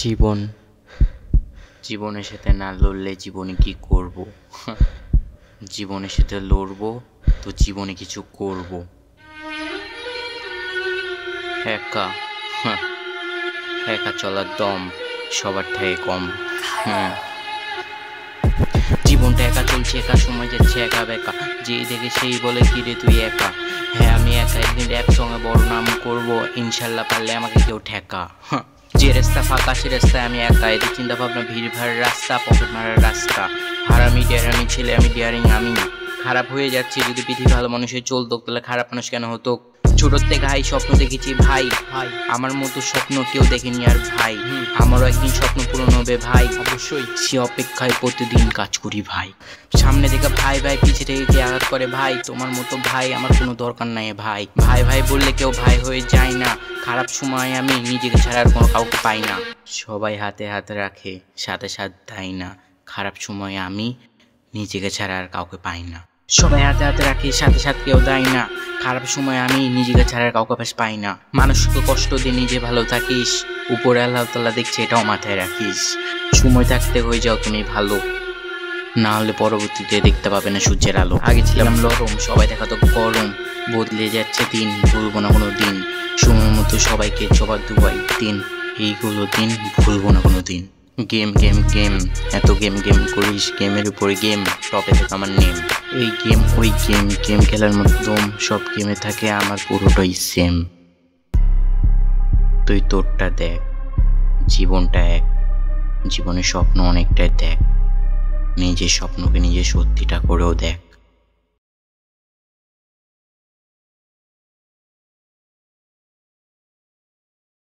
জীবন জীবনের সাথে না লড়লে জীবনে কি করব? জীবনের সাথে লড়বো তো জীবনে কিছু করব। একা একা চলার দম সবার থেকে কম। জীবনটা একা চলছে, একা সময় যাচ্ছে একা বেকা, যেই দেখে সেই বলে কি রে তুই একা। হ্যাঁ আমি একা, একদিন একসঙ্গে বড় নাম করবো, ইনশাল্লাহ পারলে আমাকে কেউ ঠেকা। যে রাস্তা ফাঁকা সে রাস্তায় আমি একা, এদের চিন্তা ভাবনা ভিড় ভাড় রাস্তা, পকেট মারার রাস্তা। হারামি ডেরামি ছেলে আমি, ডিয়ারিং আমি। খারাপ হয়ে যাচ্ছে যদি পৃথিবী ভালো মানুষের চলতো, তাহলে খারাপ মানুষ কেন হতো? ছোটোর থেকে হাই স্বপ্ন দেখেছি ভাই, আমার মতো স্বপ্ন কেউ দেখেনি আর ভাই। আমারও একদিন স্বপ্ন পূরণ হবে ভাই, অবশ্যই সে অপেক্ষায় প্রতিদিন কাজ করি ভাই। সামনে থেকে ভাই ভাই, পিছে থেকে কে আঘাত করে ভাই, তোমার মতো ভাই আমার কোনো দরকার নাই ভাই। ভাই ভাই বললে কেউ ভাই হয়ে যায় না, খারাপ সময় আমি নিজেকে ছাড়া আর কোনো কাউকে পাই না। সবাই হাতে হাতে রাখে সাথে সাথে দেয় না, খারাপ সময় আমি নিজেকে ছাড়া আর কাউকে পাই না। সবাই হাতে হাতে রাখে সাথে সাথে কেউ দেয় না, খারাপ সময় আমি নিজেকে ছাড়া আর কাউকে পাই না। মানুষকে কষ্ট দিয়ে নিজে ভালো থাকিস, উপরে আল্লাহ তাআলা দেখছে এটাও মাথায় রাখিস। সময় থাকতে হয়ে যাও তুমি ভালো, না হলে পরবর্তীতে দেখতে পাবে না সূর্যের আলো। আগে ছিলাম নরম, সবাই দেখাতো গরম, বদলে যাচ্ছে দিন, ভুলবো না কোনো দিন। সময় মতো সবাইকে জবাব দুবাই দিন, এইগুলো দিন ভুলবো না কোনো দিন। গেম গেম গেম, এত গেম গেম করিস, গেমের উপরে গেম, টপে থাকে আমার নেম। এই গেম ওই গেম, গেম খেলার মাধ্যম সব গেমে থাকে আমার পুরোটাই সেম। তুই তোরটা দেখ, জীবনটা এক, জীবনের স্বপ্ন অনেকটাই দেখ, নিজের স্বপ্নকে নিজের সত্যিটা করেও দেখ।